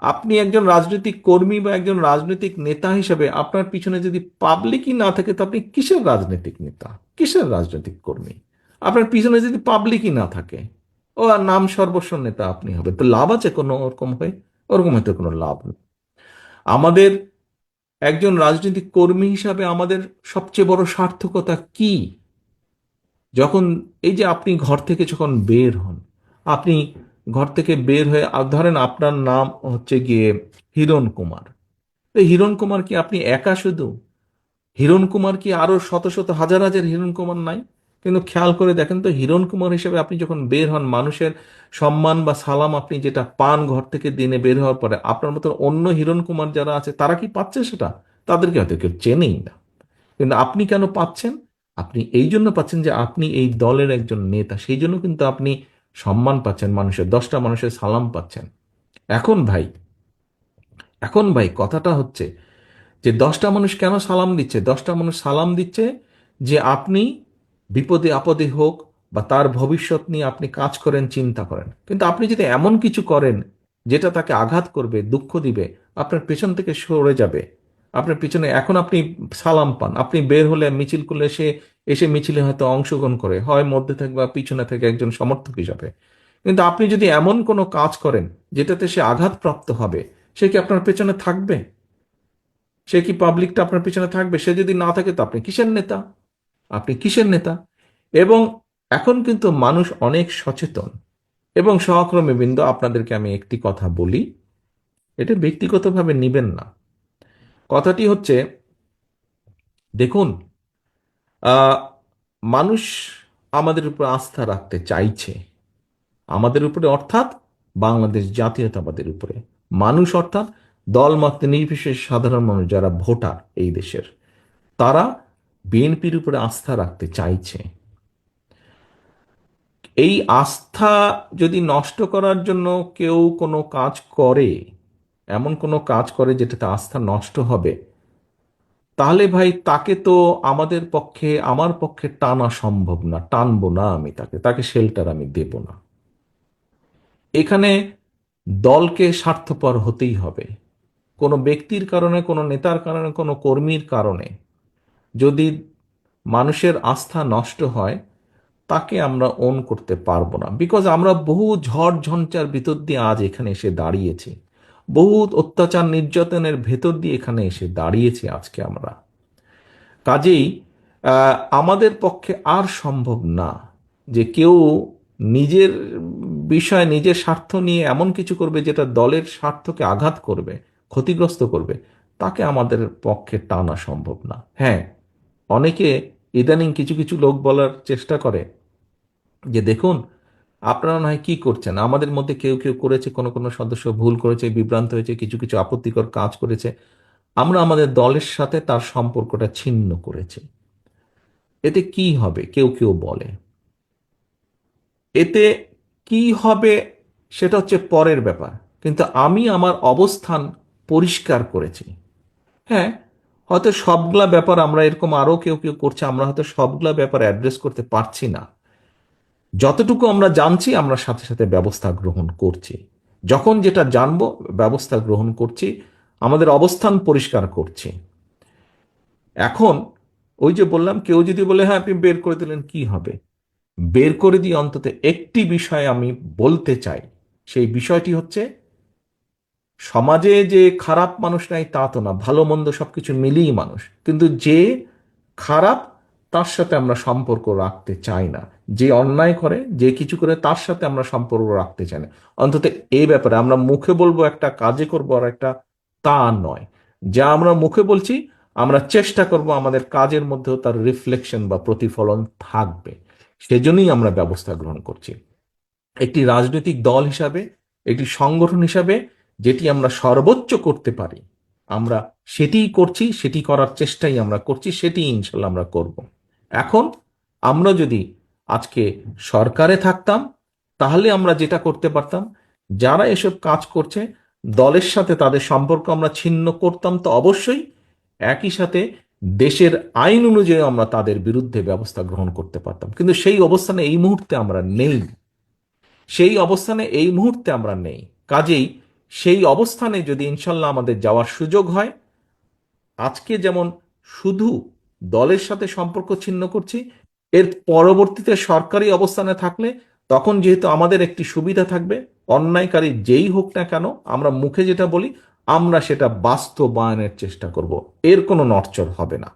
আপনি একজন রাজনৈতিক কর্মী বা একজন রাজনৈতিক নেতা হিসেবে আপনার পিছনে যদি পাবলিকই না থাকে, তো আপনি কিসের রাজনৈতিক নেতা, কিসের রাজনৈতিক কর্মী? আপনার পিছনে যদি পাবলিকই না থাকে, ও আর নাম সর্বস্ব নেতা আপনি হবে, তো লাভ আছে কোনো ওরকম হয়ে? ওরকম হয়তো কোনো লাভ নেই। আমাদের একজন রাজনৈতিক কর্মী হিসাবে আমাদের সবচেয়ে বড় সার্থকতা কি? যখন এই যে আপনি ঘর থেকে যখন বের হন, আপনি ঘর থেকে বের হয়ে ধরেন আপনার নাম হচ্ছে গিয়ে হিরণ কুমার। তো হিরণ কুমার কি আপনি একা শুধু? হিরণ কুমার কি আরো শত শত হাজার হাজার হিরণ কুমার নাই? কিন্তু খেয়াল করে দেখেন তো, হিরণ কুমার হিসেবে আপনি যখন বের হন, মানুষের সম্মান বা সালাম আপনি যেটা পান ঘর থেকে দিনে বের হওয়ার পরে, আপনার মতো অন্য হিরণ কুমার যারা আছে তারা কি পাচ্ছে সেটা? তাদেরকে হয়তো কেউ চেনেই না। কিন্তু আপনি কেন পাচ্ছেন? আপনি এই জন্য পাচ্ছেন যে আপনি এই দলের একজন নেতা, সেই জন্য কিন্তু আপনি সম্মান পাচ্ছেন, মানুষের 10টা মানুষের সালাম পাচ্ছেন। এখন ভাই, এখন ভাই কথাটা হচ্ছে যে 10টা মানুষ কেন সালাম দিচ্ছে? 10টা মানুষ সালাম দিচ্ছে যে আপনি বিপদে আপদে হোক বা তার ভবিষ্যৎ নিয়ে আপনি কাজ করেন, চিন্তা করেন। কিন্তু আপনি যদি এমন কিছু করেন যেটা তাকে আঘাত করবে, দুঃখ দিবে, আপনার পেছন থেকে সরে যাবে, আপনার পিছনে এখন আপনি সালাম পান, আপনি বের হলে মিছিল করলে সে এসে মিছিলে হয়তো অংশগ্রহণ করে, হয় মধ্যে থেকে বা পিছনে থেকে একজন সমর্থক হিসাবে। কিন্তু আপনি যদি এমন কোনো কাজ করেন যেটাতে সে আঘাতপ্রাপ্ত হবে, সে কি আপনার পেছনে থাকবে? সে কি পাবলিকটা আপনার পিছনে থাকবে? সে যদি না থাকে তো আপনি কিসের নেতা? আপনি কিসের নেতা? এবং এখন কিন্তু মানুষ অনেক সচেতন। এবং সহকর্মী বৃন্দ, আপনাদেরকে আমি একটি কথা বলি, এটা ব্যক্তিগতভাবে নিবেন না। কথাটি হচ্ছে, দেখুন, আহ, মানুষ আমাদের উপর আস্থা রাখতে চাইছে, আমাদের উপরে অর্থাৎ বাংলাদেশ জাতীয়তাবাদের উপরে। মানুষ অর্থাৎ দলমত নির্বিশেষে সাধারণ মানুষ যারা ভোটার এই দেশের, তারা বিএনপির উপরে আস্থা রাখতে চাইছে। এই আস্থা যদি নষ্ট করার জন্য কেউ কোনো কাজ করে, এমন কোনো কাজ করে যেটাতে আস্থা নষ্ট হবে, তাহলে ভাই তাকে তো আমাদের পক্ষে, আমার পক্ষে টানা সম্ভব না, টানবো না আমি তাকে, তাকে শেল্টার আমি দেব না। এখানে দলকে স্বার্থপর হতেই হবে। কোনো ব্যক্তির কারণে, কোনো নেতার কারণে, কোনো কর্মীর কারণে যদি মানুষের আস্থা নষ্ট হয়, তাকে আমরা ওন করতে পারবো না। বিকজ আমরা বহু ঝড় ঝঞ্ঝার ভিতর দিয়ে আজ এখানে এসে দাঁড়িয়েছি, বহু অত্যাচার নির্যাতনের ভেতর দিয়ে এখানে এসে দাঁড়িয়েছি আজকে আমরা। কাজেই আমাদের পক্ষে আর সম্ভব না যে কেউ নিজের বিষয়, নিজের স্বার্থ নিয়ে এমন কিছু করবে যেটা দলের স্বার্থকে আঘাত করবে, ক্ষতিগ্রস্ত করবে। তাকে আমাদের পক্ষে টানা সম্ভব না। হ্যাঁ, অনেকে ইদানিং কিছু কিছু লোক বলার চেষ্টা করে যে দেখুন, আপনারা নয় কি করছেন, আমাদের মধ্যে কেউ কেউ করেছে, কোনো কোনো সদস্য ভুল করেছে, বিভ্রান্ত হয়েছে, কিছু কিছু আপত্তিকর কাজ করেছে, আমরা আমাদের দলের সাথে তার সম্পর্কটা ছিন্ন করেছি। এতে কি হবে কেউ কেউ বলে, এতে কি হবে সেটা হচ্ছে পরের ব্যাপার। কিন্তু আমি আমার অবস্থান পরিষ্কার করেছি। হ্যাঁ, হয়তো সবগুলা ব্যাপার আমরা এরকম আরো কেউ কেউ করছে, আমরা হয়তো সবগুলা ব্যাপার অ্যাড্রেস করতে পারছি না। যতটুকু আমরা জানছি আমরা সাথে সাথে ব্যবস্থা গ্রহণ করছি, যখন যেটা জানবো ব্যবস্থা গ্রহণ করছি, আমাদের অবস্থান পরিষ্কার করছি। এখন ওই যে বললাম, কেউ যদি বলে হ্যাঁ আপনি বের করে দিলেন, কি হবে? বের করে দিয়ে অন্তত একটি বিষয় আমি বলতে চাই। সেই বিষয়টি হচ্ছে, সমাজে যে খারাপ মানুষ নাই তা তো না, ভালো মন্দ সবকিছু মিলিয়ে মানুষ, কিন্তু যে খারাপ তার সাথে আমরা সম্পর্ক রাখতে চাই না। যে অন্যায় করে, যে কিছু করে, তার সাথে আমরা সম্পর্ক রাখতে চাই না। অন্তত এই ব্যাপারে আমরা মুখে বলবো একটা, কাজে করবো আর একটা, তা নয়। যা আমরা মুখে বলছি, আমরা চেষ্টা করব আমাদের কাজের মধ্যেও তার রিফ্লেকশন বা প্রতিফলন থাকবে। সেজন্যই আমরা ব্যবস্থা গ্রহণ করছি। একটি রাজনৈতিক দল হিসাবে, একটি সংগঠন হিসাবে যেটি আমরা সর্বোচ্চ করতে পারি, আমরা সেটিই করছি, সেটি করার চেষ্টাই আমরা করছি, সেটি ইনশাল্লাহ আমরা করব। এখন আমরা যদি আজকে সরকারে থাকতাম, তাহলে আমরা যেটা করতে পারতাম, যারা এসব কাজ করছে দলের সাথে তাদের সম্পর্ক আমরা ছিন্ন করতাম তো অবশ্যই, একই সাথে দেশের আইন অনুযায়ী আমরা তাদের বিরুদ্ধে ব্যবস্থা গ্রহণ করতে পারতাম। কিন্তু সেই অবস্থানে এই মুহূর্তে আমরা নেই, সেই অবস্থানে এই মুহূর্তে আমরা নেই। কাজেই সেই অবস্থানে যদি ইনশাল্লাহ আমাদের যাওয়ার সুযোগ হয়, আজকে যেমন শুধু দলের সাথে সম্পর্ক ছিন্ন করছি, এর পরবর্তীতে সরকারি অবস্থানে থাকলে তখন যেহেতু আমাদের একটি সুবিধা থাকবে, অন্যায়কারী যেই হোক না কেন আমরা মুখে যেটা বলি আমরা সেটা বাস্তবায়নের চেষ্টা করব, এর কোনো নড়চড় হবে না।